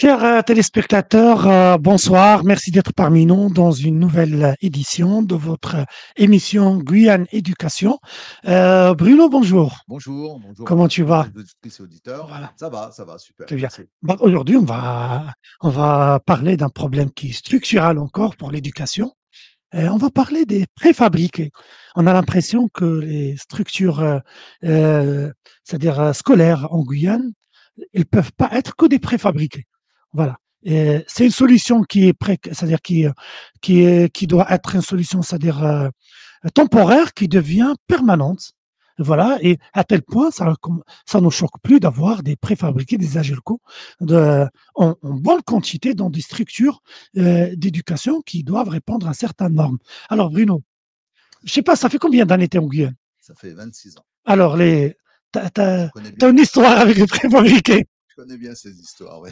Chers téléspectateurs, bonsoir. Merci d'être parmi nous dans une nouvelle édition de votre émission Guyane Éducation. Bruno, bonjour. Bonjour Comment à tu tous vas? les auditrices et auditeurs. Voilà, Ça va, super, très bien. merci. Aujourd'hui, on va parler d'un problème qui est structural encore pour l'éducation. On va parler des préfabriqués. On a l'impression que les structures, euh, c'est-à-dire scolaires en Guyane, ils peuvent pas être que des préfabriqués. Voilà. Et c'est une solution qui est c'est-à-dire qui doit être une solution, c'est-à-dire temporaire, qui devient permanente. Voilà. Et à tel point, ça ne choque plus d'avoir des préfabriqués, des agelcos en bonne quantité dans des structures d'éducation qui doivent répondre à certaines normes. Alors, Bruno, je sais pas, ça fait combien d'années tu es en Guyane? Ça fait 26 ans. Alors, Je t'as connais bien, une histoire avec les préfabriqués. je connais bien ces histoires, ouais.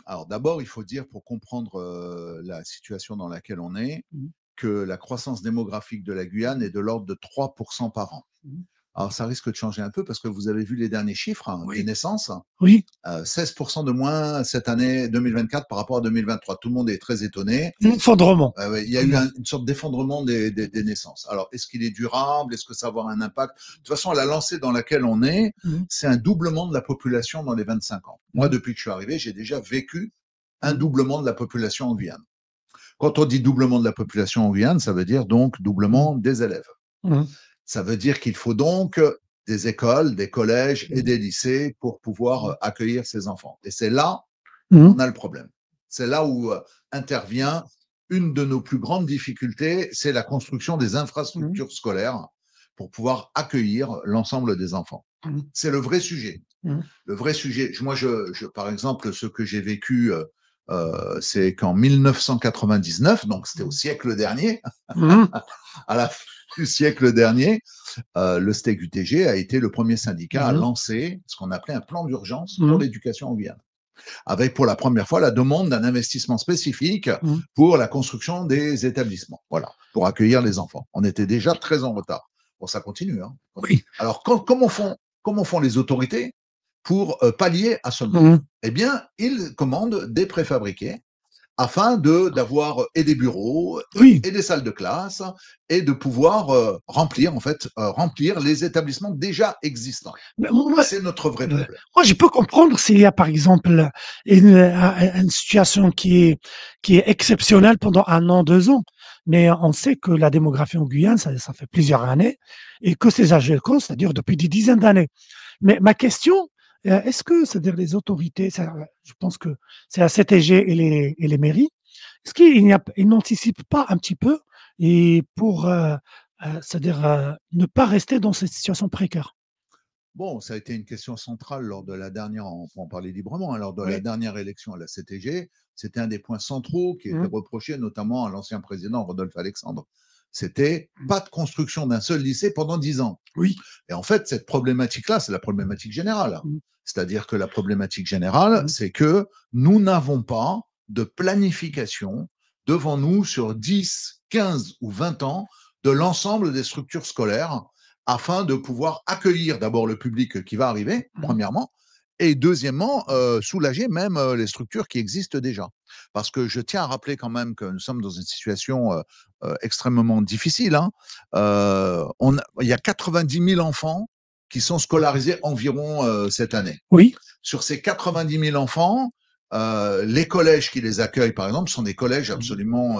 Alors d'abord, il faut dire, pour comprendre la situation dans laquelle on est, Mhm. que la croissance démographique de la Guyane est de l'ordre de 3% par an. Mhm. Alors ça risque de changer un peu parce que vous avez vu les derniers chiffres des Oui, naissances. oui, 16% de moins cette année 2024 par rapport à 2023. Tout le monde est très étonné. effondrement. Ouais, il y a eu Vraiment. une sorte d'effondrement des naissances. Alors, est-ce qu'il est durable? Est-ce que ça va avoir un impact? De toute façon, la lancée dans laquelle on est, Mhm. c'est un doublement de la population dans les 25 ans. Moi, Mhm. depuis que je suis arrivé, j'ai déjà vécu un Mhm. doublement de la population en Guyane. Quand on dit doublement de la population en Guyane, ça veut dire donc doublement des élèves. Mhm. Ça veut dire qu'il faut donc des écoles, des collèges et des lycées pour pouvoir accueillir ces enfants. Et c'est là Mhm. on a le problème. C'est là où intervient une de nos plus grandes difficultés, c'est la construction des Mhm. infrastructures scolaires pour pouvoir accueillir l'ensemble des enfants. Mhm. C'est le vrai sujet. Mhm. Le vrai sujet. Moi, par exemple, ce que j'ai vécu, c'est qu'en 1999, donc c'était au siècle dernier, Mhm. à la fin du siècle dernier, le STEC-UTG a été le premier syndicat à Mhm. lancer ce qu'on appelait un plan d'urgence pour Mhm. l'éducation en Guyane, avec pour la première fois la demande d'un investissement spécifique Mhm. pour la construction des établissements, voilà, pour accueillir les enfants. On était déjà très en retard. Bon, ça continue. Hein. Oui. Alors, comment font les autorités pour pallier à ce manque? Mhm. Eh bien, ils commandent des préfabriqués afin d'avoir et des bureaux Oui. et des salles de classe et de pouvoir remplir les établissements déjà existants. Mais moi, C'est notre vrai problème. moi, je peux comprendre s'il y a, par exemple, une situation qui est exceptionnelle pendant un an, 2 ans. Mais on sait que la démographie en Guyane, ça fait plusieurs années, et que ces AGECO, ça dure depuis des dizaines d'années. Mais ma question, est-ce que, c'est-à-dire les autorités, je pense que c'est la CTG et les mairies, est-ce qu'ils n'anticipent pas un petit peu et pour, c'est-à-dire ne pas rester dans cette situation précaire? Bon, ça a été une question centrale lors de la dernière, on peut en parler librement, hein, lors de la Oui. dernière élection à la CTG. C'était un des points centraux qui était Mmh. reproché notamment à l'ancien président Rodolphe Alexandre. C'était Mmh. pas de construction d'un seul lycée pendant 10 ans. Oui. Et en fait, cette problématique-là, c'est la problématique générale. Mmh. C'est-à-dire que la problématique générale, Mmh. c'est que nous n'avons pas de planification devant nous sur 10, 15 ou 20 ans de l'ensemble des structures scolaires afin de pouvoir accueillir d'abord le public qui va arriver, Mmh. premièrement, et deuxièmement, soulager même les structures qui existent déjà. Parce que je tiens à rappeler quand même que nous sommes dans une situation extrêmement difficile. Hein. Il y a 90 000 enfants qui sont scolarisés environ cette année. Oui. Sur ces 90 000 enfants, les collèges qui les accueillent, par exemple, sont des collèges Mmh. absolument...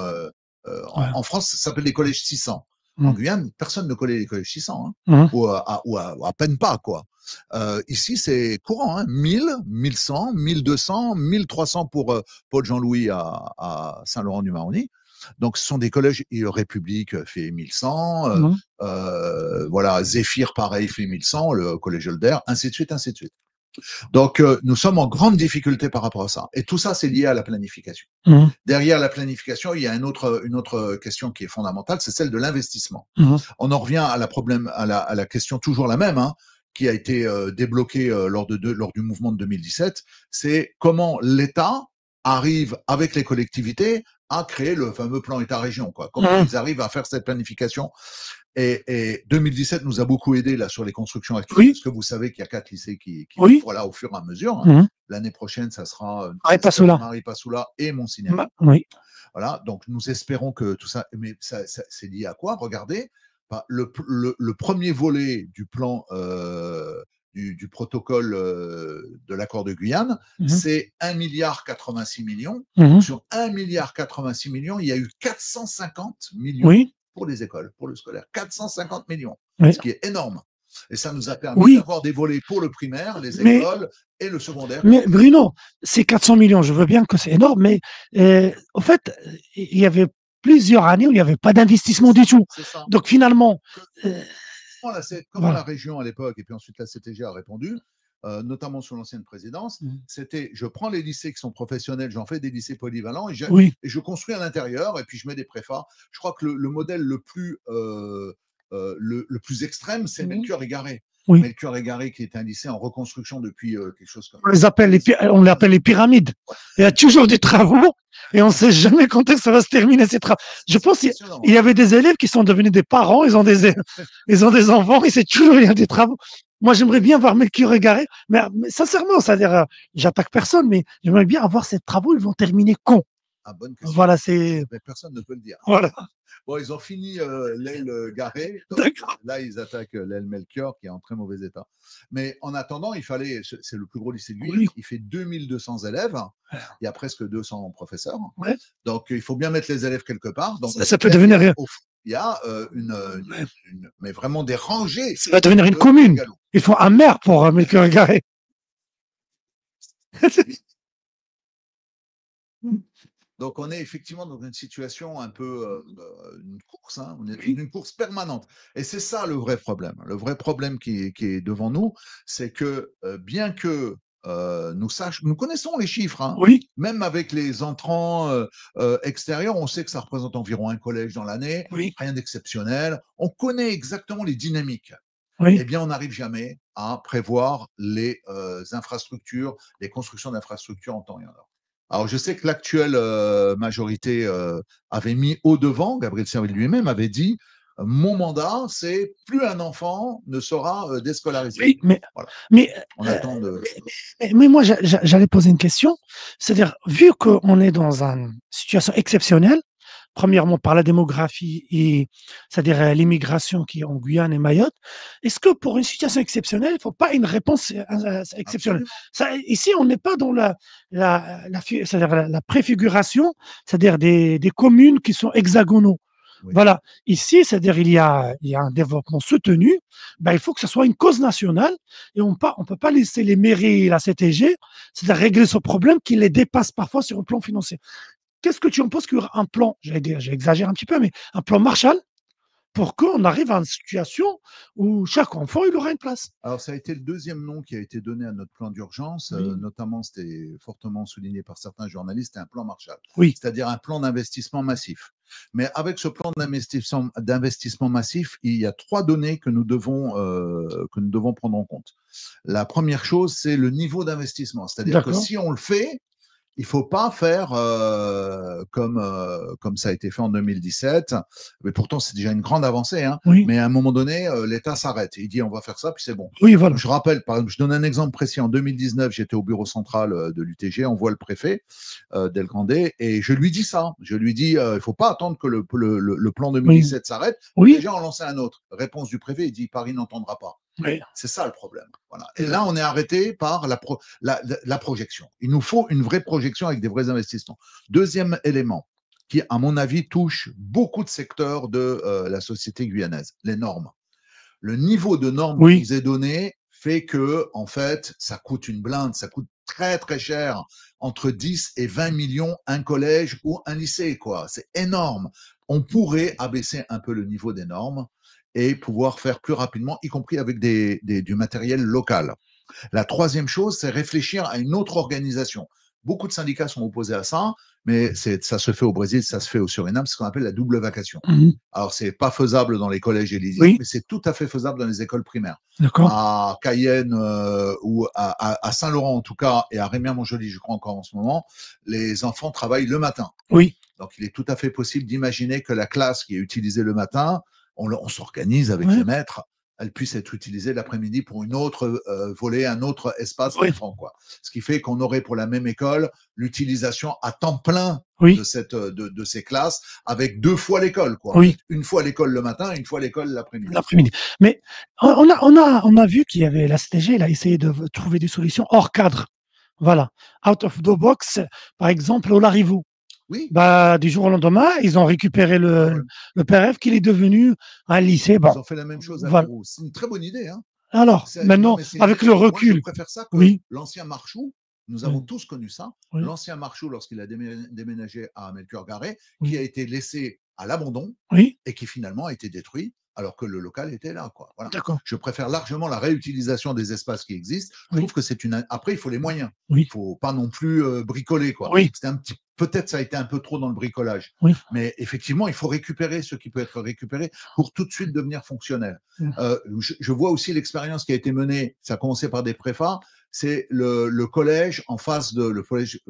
Ouais. en France, ça s'appelle les collèges 600. En Mmh. Guyane, personne ne connaît les collèges 600, hein, Mmh. ou à peine pas, quoi. Ici, c'est courant, hein, 1000, 1100, 1200, 1300 pour Paul Jean-Louis à Saint-Laurent-du-Maroni. Donc, ce sont des collèges, et République fait 1100, Mmh. voilà, Zéphyr, pareil, fait 1100, le collège Holder, ainsi de suite, ainsi de suite. Donc, nous sommes en grande difficulté par rapport à ça. Et tout ça, c'est lié à la planification. Mmh. Derrière la planification, il y a une autre question qui est fondamentale, c'est celle de l'investissement. Mmh. On en revient à la question toujours la même, hein, qui a été débloquée lors du mouvement de 2017, c'est comment l'État arrive avec les collectivités à créer le fameux plan État-région, quoi. Comment Mmh. ils arrivent à faire cette planification. Et 2017 nous a beaucoup aidé là sur les constructions actuelles, Oui, parce que vous savez qu'il y a 4 lycées qui oui. ouvrent là au fur et à mesure. Mhm. L'année prochaine, ça sera Arrête pas cela. Marie Passoula et Monsignari. Oui. Voilà, donc nous espérons que tout ça, mais c'est lié à quoi? Regardez, le premier volet du plan du protocole de l'accord de Guyane, Mhm. c'est 1,86 milliard. Mhm. Sur 1,86 milliard, il y a eu 450 millions Oui. pour les écoles, pour le scolaire. 450 millions, Oui. ce qui est énorme. Et ça nous a permis Oui. d'avoir des volets pour le primaire, les Mais, écoles et le secondaire mais gratuit. Bruno, c'est 400 millions. Je veux bien que c'est énorme, mais au fait, il y avait plusieurs années où il n'y avait pas d'investissement du tout. C'est ça. Donc finalement, euh, Comment la voilà. région à l'époque, et puis ensuite la CTG a répondu, notamment sous l'ancienne présidence, c'était je prends les lycées qui sont professionnels, j'en fais des lycées polyvalents Oui. et je construis à l'intérieur et puis je mets des préfats. Je crois que le modèle le plus extrême, c'est Melchior Égaré. Oui. Melchior Égaré, qui est un lycée en reconstruction depuis quelque chose comme On les appelle les pyramides. Il y a toujours des travaux et on ne sait jamais quand est-ce que ça va se terminer ces travaux. Je pense qu'il y avait des élèves qui sont devenus des parents, ils ont des enfants et c'est toujours il y a des travaux. Moi, j'aimerais bien voir Melchior Égaré, mais sincèrement, c'est-à-dire, j'attaque personne, mais j'aimerais bien avoir ces travaux, ils vont terminer quand? Ah, bonne question. Voilà, c'est. Mais personne ne peut le dire. Voilà. Bon, ils ont fini l'aile Garé. Là, ils attaquent l'aile Melchior, qui est en très mauvais état. Mais en attendant, c'est le plus gros lycée de Guyane. Oui. Il fait 2200 élèves. Il y a presque 200 professeurs. Ouais. Donc, il faut bien mettre les élèves quelque part. Donc, ça peut devenir. Il y a mais vraiment des rangées. Ça va devenir une commune. Il faut un maire pour Melchior Égaré. Donc, on est effectivement dans une situation un peu une course, hein, on est dans une course permanente. Et c'est ça le vrai problème. Le vrai problème qui est devant nous, c'est que bien que nous connaissons les chiffres, hein, Oui. même avec les entrants extérieurs, on sait que ça représente environ un collège dans l'année, Oui. rien d'exceptionnel. On connaît exactement les dynamiques. Oui. Eh bien, on n'arrive jamais à prévoir les infrastructures, les constructions d'infrastructures en temps et en heure. Alors, je sais que l'actuelle majorité avait mis au devant, Gabriel Serville lui-même avait dit mon mandat, c'est plus un enfant ne sera déscolarisé. Oui, voilà. mais, on attend de. Mais moi, j'allais poser une question. C'est-à-dire, vu qu'on est dans une situation exceptionnelle, premièrement par la démographie et c'est-à-dire l'immigration qui est en Guyane et Mayotte, est-ce que pour une situation exceptionnelle, il ne faut pas une réponse exceptionnelle? Ici, on n'est pas dans c'est-à-dire la préfiguration, c'est-à-dire des communes qui sont hexagonaux. Oui. Voilà. Ici, c'est-à-dire il y a un développement soutenu. Ben, il faut que ce soit une cause nationale et on ne peut pas laisser les mairies et la CTG, c'est-à-dire régler ce problème qui les dépasse parfois sur le plan financier. Qu'est-ce que tu en penses qu'un plan, j'exagère un petit peu, mais un plan Marshall pour qu'on arrive à une situation où chaque enfant il aura une place? Alors, ça a été le deuxième nom qui a été donné à notre plan d'urgence, notamment, c'était fortement souligné par certains journalistes, un plan Marshall, c'est-à-dire un plan d'investissement massif. Mais avec ce plan d'investissement massif, il y a 3 données que nous devons prendre en compte. La première chose, c'est le niveau d'investissement, c'est-à-dire que si on le fait, il ne faut pas faire comme ça a été fait en 2017. Mais pourtant, c'est déjà une grande avancée. Hein. Mais à un moment donné, l'État s'arrête. Il dit on va faire ça, puis c'est bon. Voilà. Je rappelle, par exemple, je donne un exemple précis. En 2019, j'étais au bureau central de l'UTG. On voit le préfet Del Grande et je lui dis ça. Je lui dis il ne faut pas attendre que le plan 2017 s'arrête. Déjà, on lançait un autre. Réponse du préfet il dit Paris n'entendra pas. C'est ça le problème. Voilà. Et là, on est arrêté par la projection. Il nous faut une vraie projection avec des vrais investissements. Deuxième élément, qui, à mon avis, touche beaucoup de secteurs de la société guyanaise, les normes. Le niveau de normes qui nous est donné fait que, en fait, ça coûte une blinde, ça coûte très, très cher, entre 10 et 20 millions un collège ou un lycée, quoi. C'est énorme. On pourrait abaisser un peu le niveau des normes et pouvoir faire plus rapidement, y compris avec du matériel local. La troisième chose, c'est réfléchir à une autre organisation. Beaucoup de syndicats sont opposés à ça, mais ça se fait au Brésil, ça se fait au Suriname, c'est ce qu'on appelle la double vacation. Alors, c'est pas faisable dans les collèges et les lycées, mais c'est tout à fait faisable dans les écoles primaires. À Cayenne ou à Saint-Laurent en tout cas, et à Rémière-Montjoly, je crois encore en ce moment, les enfants travaillent le matin. Donc, il est tout à fait possible d'imaginer que la classe qui est utilisée le matin, on s'organise avec Ouais, les maîtres, elle puisse être utilisée l'après-midi pour une autre volet, un autre espace oui, d'enfants, quoi. Ce qui fait qu'on aurait pour la même école l'utilisation à temps plein oui, de ces classes avec 2 fois l'école, quoi, en oui, fait. Une fois l'école le matin, une fois l'école l'après-midi. l'après-midi. Mais on a vu qu'il y avait la CTG, elle a essayé de trouver des solutions hors cadre. Voilà. Out of the box, par exemple, au Larivot. Oui, Bah, du jour au lendemain, ils ont récupéré ah ouais. le PRF qu'il est devenu un lycée. Bon, Ils ont fait la même chose à voilà. Kourou. C'est une très bonne idée, hein. Alors, Non, maintenant, mais c'est une avec le excellente. Moi, je recul, préfère ça que oui, l'ancien Marchou. Nous oui, avons tous connu ça. oui, L'ancien Marchou, lorsqu'il a déménagé à Melchior-Garret, qui oui, a été laissé à l'abandon oui, et qui finalement a été détruit alors que le local était là, quoi. Voilà. d'accord, Je préfère largement la réutilisation des espaces qui existent. Je oui, trouve que c'est une. Après, il faut les moyens. oui, Il faut pas non plus bricoler, quoi. oui, C'était un petit. Peut-être ça a été un peu trop dans le bricolage, oui, mais effectivement, il faut récupérer ce qui peut être récupéré pour tout de suite devenir fonctionnel. Je vois aussi l'expérience qui a été menée. Ça a commencé par des préfats. C'est le collège en face de le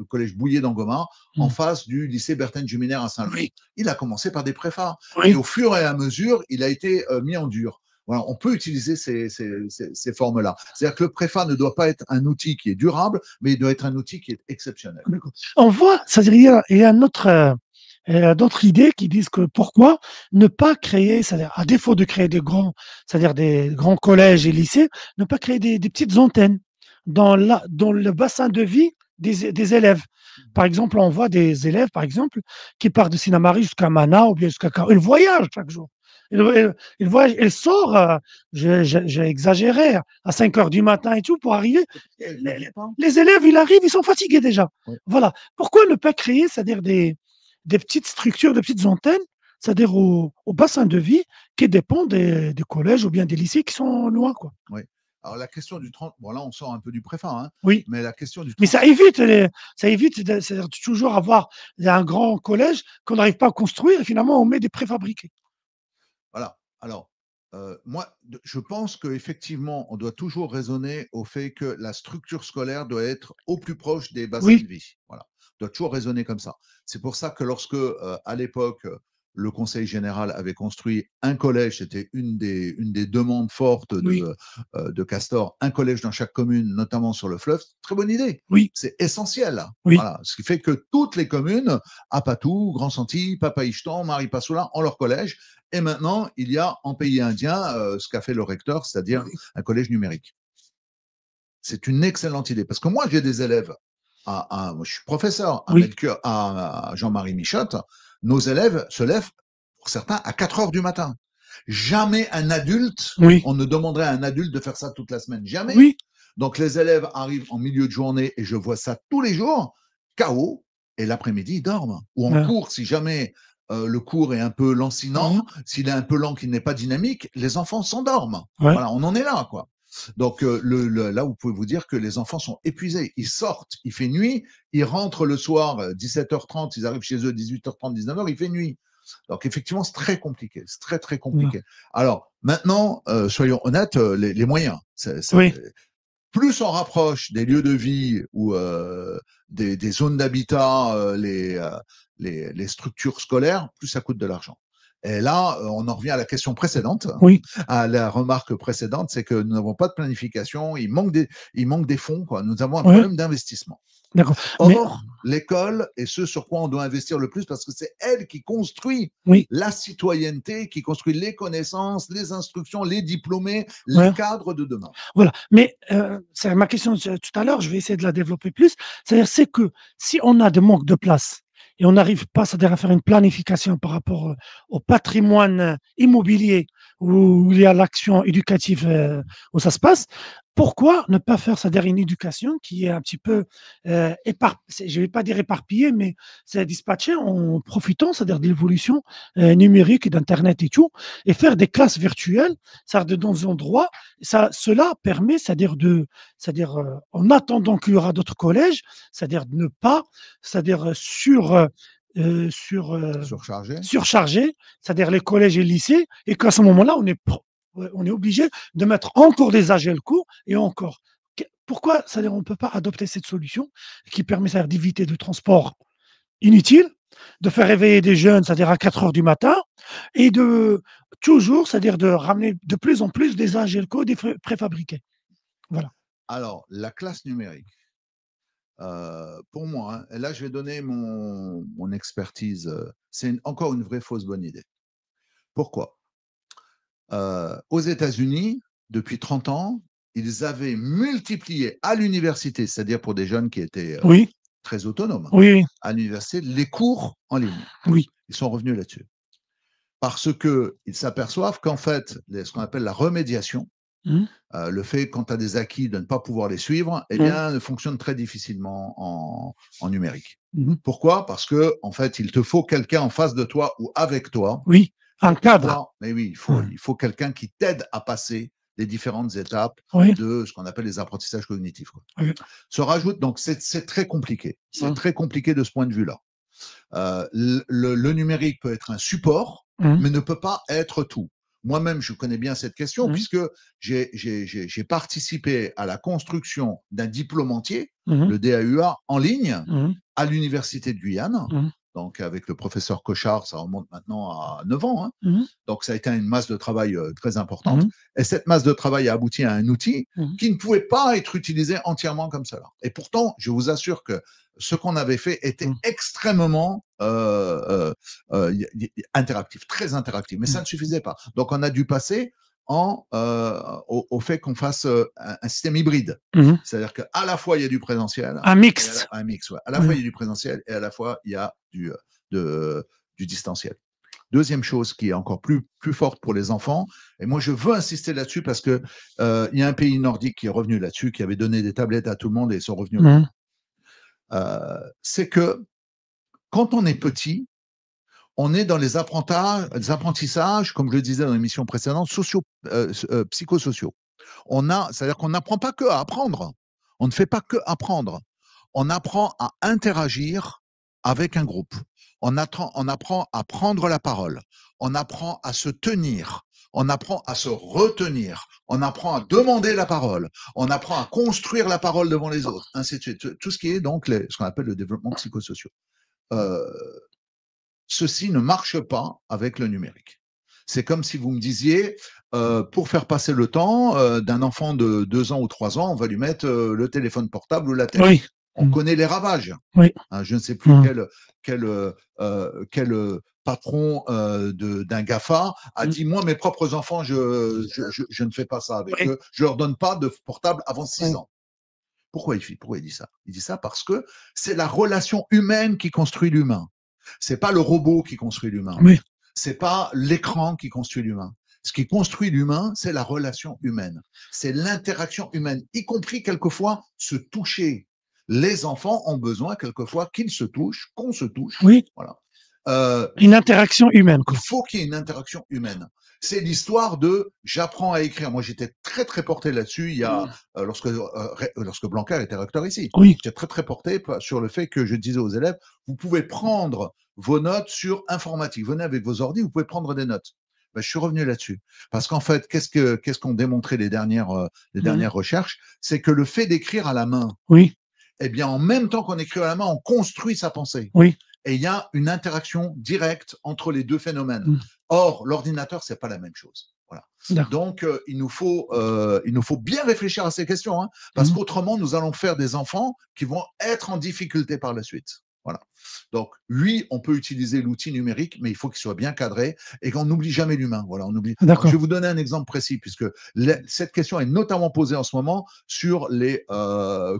collège Bouillet d'Angomar, en mm, face du lycée Berthen Juminaire à Saint-Lô. oui, Il a commencé par des préfats. Puis oui. au fur et à mesure, il a été mis en dur. Voilà, on peut utiliser ces formes-là. C'est-à-dire que le préfa ne doit pas être un outil qui est durable, mais il doit être un outil qui est exceptionnel. D'accord. On voit, c'est-à-dire, il y a d'autres idées qui disent que pourquoi ne pas créer, c'est-à-dire, à défaut de créer c'est-à-dire des grands collèges et lycées, ne pas créer des petites antennes dans le bassin de vie des élèves. Par exemple, on voit des élèves, par exemple, qui partent de Sinamari jusqu'à Mana ou bien jusqu'à Ils voyagent chaque jour. Ils voyagent, ils sortent, j'ai exagéré, à 5 heures du matin et tout pour arriver. Les, les élèves, ils arrivent, ils sont fatigués déjà. Oui. Voilà. Pourquoi ne pas créer, c'est-à-dire des petites structures, des petites antennes, c'est-à-dire au bassin de vie qui dépendent des collèges ou bien des lycées qui sont loin, quoi. Oui. Alors la question du transport, bon là on sort un peu du préfa, hein, Oui. mais la question du Mais ça transport, évite, ça évite c'est-à-dire de toujours avoir un grand collège qu'on n'arrive pas à construire et finalement on met des préfabriqués. voilà. Alors, moi, je pense qu'effectivement, on doit toujours raisonner au fait que la structure scolaire doit être au plus proche des bassins Oui, de vie. Voilà. On doit toujours raisonner comme ça. C'est pour ça que lorsque, à l'époque, le Conseil général avait construit un collège, c'était une des demandes fortes oui, de Castor, un collège dans chaque commune, notamment sur le fleuve. Très bonne idée. oui, C'est essentiel. oui, Voilà. Ce qui fait que toutes les communes, Apatou, Grand Santi, Papaïchton, Marie-Passoula, ont leur collège. Et maintenant, il y a en pays indien ce qu'a fait le recteur, c'est-à-dire oui, un collège numérique. C'est une excellente idée. Parce que moi, j'ai des élèves, moi, je suis professeur oui, à Jean-Marie Michotte. Nos élèves se lèvent, pour certains, à 4 heures du matin. Jamais un adulte, oui, on ne demanderait à un adulte de faire ça toute la semaine. Jamais. oui, Donc les élèves arrivent en milieu de journée et je vois ça tous les jours, KO, et l'après-midi, ils dorment. Ou en ah, cours, si jamais le cours est un peu lancinant, ah, s'il est un peu lent, qu'il n'est pas dynamique, les enfants s'endorment. ouais, Voilà, on en est là, quoi. Donc là, vous pouvez vous dire que les enfants sont épuisés. Ils sortent, il fait nuit, ils rentrent le soir 17h30, ils arrivent chez eux 18h30, 19h, il fait nuit. Donc effectivement, c'est très compliqué, c'est très très ah, compliqué. Alors maintenant, soyons honnêtes, les moyens. oui, Plus on rapproche des lieux de vie ou des zones d'habitat, les structures scolaires, plus ça coûte de l'argent. Et là, on en revient à la question précédente, oui, à la remarque précédente, c'est que nous n'avons pas de planification, il manque des fonds, quoi. Nous avons un oui, problème d'investissement. d'accord. Mais Or, l'école est ce sur quoi on doit investir le plus parce que c'est elle qui construit oui, la citoyenneté, qui construit les connaissances, les instructions, les diplômés, les ouais. cadres de demain. Voilà. Mais c'est ma question tout à l'heure, je vais essayer de la développer plus. C'est-à-dire, c'est que si on a des manques de place et on n'arrive pas, c'est-à-dire à faire une planification par rapport au patrimoine immobilier où il y a l'action éducative où ça se passe, pourquoi ne pas faire, c'est-à-dire une éducation qui est un petit peu je ne vais pas dire éparpillée, mais c'est dispatché en profitant, c'est-à-dire de l'évolution numérique et d'Internet et tout, et faire des classes virtuelles, c'est-à-dire dans des endroits cela permet, c'est-à-dire en attendant qu'il y aura d'autres collèges, c'est-à-dire de ne pas, c'est-à-dire Surchargé. surcharger, c'est-à-dire les collèges et les lycées, et qu'à ce moment-là, on est obligé de mettre encore des AGL cours et encore. Pourquoi, c'est-à-dire on ne peut pas adopter cette solution qui permet d'éviter de transport inutile, de faire réveiller des jeunes, c'est-à-dire à 4 heures du matin, et de toujours, c'est-à-dire de ramener de plus en plus des Angelco, des préfabriqués. Voilà. Alors, la classe numérique, pour moi, hein, et là, je vais donner mon expertise, c'est encore une vraie fausse bonne idée. Pourquoi? Aux États-Unis, depuis 30 ans, ils avaient multiplié à l'université, c'est-à-dire pour des jeunes qui étaient Oui, très autonomes, oui, à l'université, les cours en ligne. oui. Ils sont revenus là-dessus. Parce qu'ils s'aperçoivent qu'en fait, ce qu'on appelle la remédiation, Mmh. le fait, quand tu as des acquis, de ne pas pouvoir les suivre, eh bien, fonctionne très difficilement en numérique. Mmh. Pourquoi? Parce que, en fait, il te faut quelqu'un en face de toi ou avec toi Oui, un pour cadre. pouvoir. Mais oui, Mmh. il faut quelqu'un qui t'aide à passer les différentes étapes Oui, de ce qu'on appelle les apprentissages cognitifs, quoi. oui. Se rajoute, donc, c'est très compliqué. C'est Mmh. très compliqué de ce point de vue-là. Le numérique peut être un support, Mmh. mais ne peut pas être tout. Moi-même, je connais bien cette question Mmh. puisque j'ai participé à la construction d'un diplôme entier, Mmh. le DAUA, en ligne, Mmh. à l'Université de Guyane. Mmh. Donc, avec le professeur Cochard, ça remonte maintenant à 9 ans, hein. Mmh. Donc, ça a été une masse de travail très importante. Mmh. Et cette masse de travail a abouti à un outil Mmh. qui ne pouvait pas être utilisé entièrement comme cela. Et pourtant, je vous assure que ce qu'on avait fait était Mmh. extrêmement interactif, très interactif. Mais ça ne suffisait pas. Donc, on a dû passer au fait qu'on fasse un système hybride. Mmh. C'est-à-dire qu'à la fois, il y a du présentiel, Un mixte. un mix, ouais. À la Oui. fois, il y a du présentiel et à la fois, il y a du distanciel. Deuxième chose qui est encore plus forte pour les enfants, et moi je veux insister là-dessus parce que il y a un pays nordique qui est revenu là-dessus, qui avait donné des tablettes à tout le monde et ils sont revenus au Mmh. niveau. C'est que quand on est petit, on est dans les apprentissages, comme je le disais dans l'émission précédente, psychosociaux. C'est-à-dire qu'on n'apprend pas que à apprendre. On ne fait pas que apprendre. On apprend à interagir avec un groupe. On apprend à prendre la parole. On apprend à se tenir. On apprend à se retenir. On apprend à demander la parole. On apprend à construire la parole devant les autres, ainsi de suite. Tout ce qui est donc ce qu'on appelle le développement psychosocial. Euh, Ceci ne marche pas avec le numérique. C'est comme si vous me disiez, pour faire passer le temps d'un enfant de 2 ans ou 3 ans, on va lui mettre le téléphone portable ou la télé. Oui. On connaît les ravages. Oui. Hein, je ne sais plus quel patron d'un GAFA a dit, moi, mes propres enfants, je ne fais pas ça avec Oui. eux. Je leur donne pas de portable avant 6 Oui. ans. Pourquoi il dit ça? Il dit ça parce que c'est la relation humaine qui construit l'humain. C'est pas le robot qui construit l'humain. Oui. C'est pas l'écran qui construit l'humain. Ce qui construit l'humain, c'est la relation humaine. C'est l'interaction humaine, y compris quelquefois se toucher. Les enfants ont besoin quelquefois qu'ils se touchent, qu'on se touche. Oui. Voilà. Une interaction humaine, quoi. Il faut qu'il y ait une interaction humaine. C'est l'histoire de j'apprends à écrire. Moi, j'étais très, très porté là-dessus. Il y a, lorsque Blanquer était recteur ici, Oui. j'étais très, très porté sur le fait que je disais aux élèves, vous pouvez prendre vos notes sur informatique. Venez avec vos ordi, vous pouvez prendre des notes. Ben, je suis revenu là-dessus. Parce qu'en fait, qu'est-ce qu'ont démontré les dernières recherches? C'est que le fait d'écrire à la main, Oui. eh bien, en même temps qu'on écrit à la main, on construit sa pensée. Oui. Et il y a une interaction directe entre les deux phénomènes. Mmh. Or, l'ordinateur, c'est pas la même chose. Voilà. D'accord. Donc, il nous faut bien réfléchir à ces questions, hein, parce Mmh. qu'autrement, nous allons faire des enfants qui vont être en difficulté par la suite. Voilà. Donc, oui, on peut utiliser l'outil numérique, mais il faut qu'il soit bien cadré et qu'on n'oublie jamais l'humain. Voilà, on oublie. Alors, je vais vous donner un exemple précis, puisque cette question est notamment posée en ce moment sur les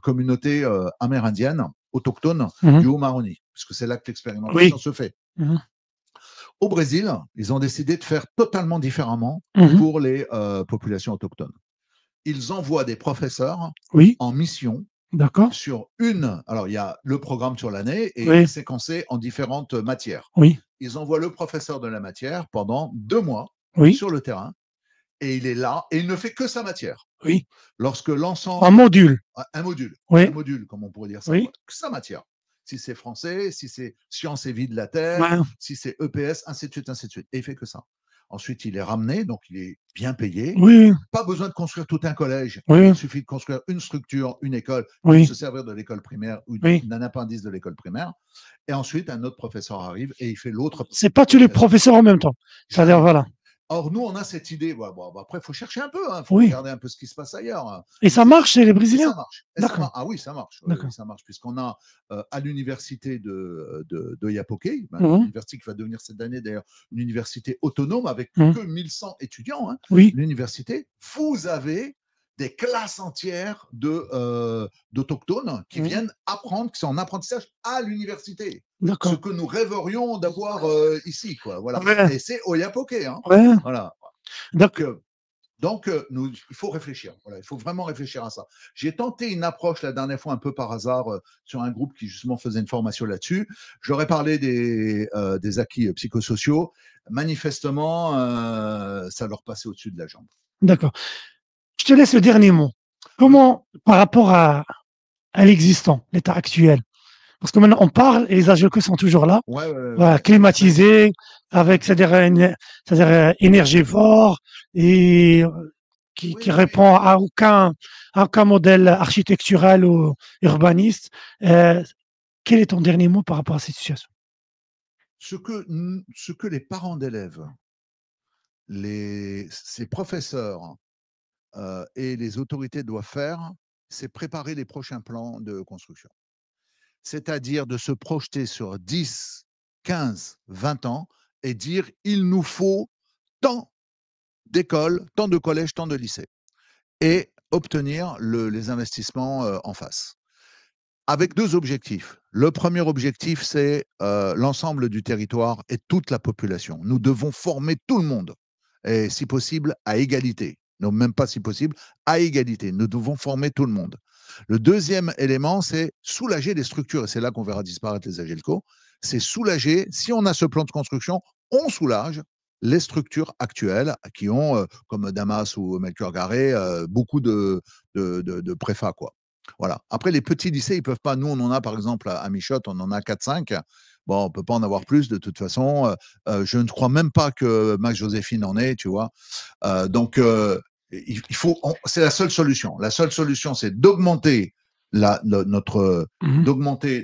communautés amérindiennes, autochtones Mmh. du Haut-Maroni, puisque c'est là que l'expérimentation Oui. se fait. Mmh. Au Brésil, ils ont décidé de faire totalement différemment Mmh. pour les populations autochtones. Ils envoient des professeurs Oui. en mission D'accord. sur alors il y a le programme sur l'année et il Oui. est séquencé en différentes matières. Oui. Ils envoient le professeur de la matière pendant 2 mois Oui. sur le terrain et il est là et il ne fait que sa matière. Oui. Lorsque l'ensemble. En module. Un module. Oui. Un module, comme on pourrait dire ça. Oui. Que sa matière. Si c'est français, si c'est sciences et vie de la Terre, Ouais. si c'est EPS, ainsi de suite, ainsi de suite. Et il fait que ça. Ensuite, il est ramené, donc il est bien payé. Oui, Pas besoin de construire tout un collège. oui, Il suffit de construire une structure, une école, et de oui, se servir de l'école primaire ou oui. d'un appendice de l'école primaire. Et ensuite, un autre professeur arrive et il fait l'autre C'est pas tous les population. professeurs en même temps. C'est-à-dire, Jamais. voilà. Or, nous, on a cette idée. Bon, après, il faut chercher un peu, il faut Oui. regarder un peu ce qui se passe ailleurs, hein. Et ça marche chez les Et ça Brésiliens? marche. D'accord, Ah oui, ça marche. Oui, oui, d'accord. ça marche. Puisqu'on a à l'université de Yapoké, Mhm, l'université qui va devenir cette année d'ailleurs une université autonome avec plus mhm. que 1100 étudiants, hein, Oui, l'université, vous avez des classes entières d'autochtones qui mhm. viennent apprendre, qui sont en apprentissage à l'université. Ce D'accord. que nous rêverions d'avoir ici, quoi. Voilà. Ouais, Et c'est au Yapoké, hein. ouais. Voilà. Donc, D'accord. il faut réfléchir. Voilà, il faut vraiment réfléchir à ça. J'ai tenté une approche la dernière fois un peu par hasard sur un groupe qui justement faisait une formation là-dessus. J'aurais parlé des acquis psychosociaux. Manifestement, ça leur passait au-dessus de la jambe. D'accord. Je te laisse le dernier mot. Oui, Comment, par rapport à l'existant, l'état actuel? Parce que maintenant, on parle et les AGECO sont toujours là, ouais, ouais, ouais, voilà, ouais. climatisés, Ouais. avec, c'est-à-dire énergivore et Oui, qui oui, oui. répond à aucun modèle architectural ou urbaniste. Euh, Quel est ton dernier mot par rapport à cette situation? Ce que les parents d'élèves, ces professeurs et les autorités doivent faire, c'est préparer les prochains plans de construction. C'est-à-dire de se projeter sur 10, 15, 20 ans et dire il nous faut tant d'écoles, tant de collèges, tant de lycées et obtenir les investissements en face. Avec deux objectifs. Le premier objectif, c'est l'ensemble du territoire et toute la population. Nous devons former tout le monde, et si possible, à égalité. Non, même pas si possible, à égalité. Nous devons former tout le monde. Le deuxième élément, c'est soulager les structures, et c'est là qu'on verra disparaître les AGELCO. C'est soulager, si on a ce plan de construction, on soulage les structures actuelles qui ont, comme Damas ou Melchior Garret, beaucoup de préfats, quoi. Voilà. Après, les petits lycées, ils peuvent pas. Nous, on en a, par exemple, à Michotte, on en a 4-5. Bon, on peut pas en avoir plus, de toute façon. Je ne crois même pas que Max Joséphine en ait, tu vois. Il faut, c'est la seule solution. La seule solution, c'est d'augmenter Mhm,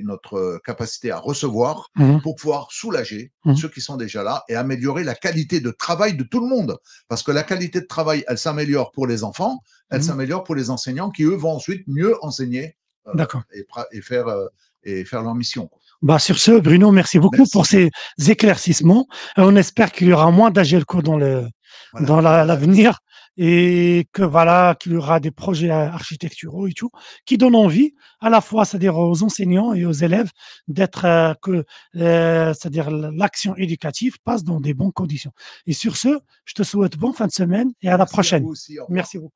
notre capacité à recevoir mhm, pour pouvoir soulager mhm, ceux qui sont déjà là et améliorer la qualité de travail de tout le monde. Parce que la qualité de travail, elle s'améliore pour les enfants, elle mhm. s'améliore pour les enseignants qui, eux, vont ensuite mieux enseigner euh, D'accord. et faire leur mission. Bah, sur ce, Bruno, merci beaucoup pour Merci. ces éclaircissements. On espère qu'il y aura moins d'AGELCO Voilà. dans l'avenir et que voilà, qu'il y aura des projets architecturaux et tout qui donnent envie à la fois, c'est-à-dire aux enseignants et aux élèves d'être, c'est-à-dire l'action éducative passe dans des bonnes conditions. Et sur ce, je te souhaite bonne fin de semaine et à la Merci à prochaine. vous aussi. Au revoir. Merci beaucoup.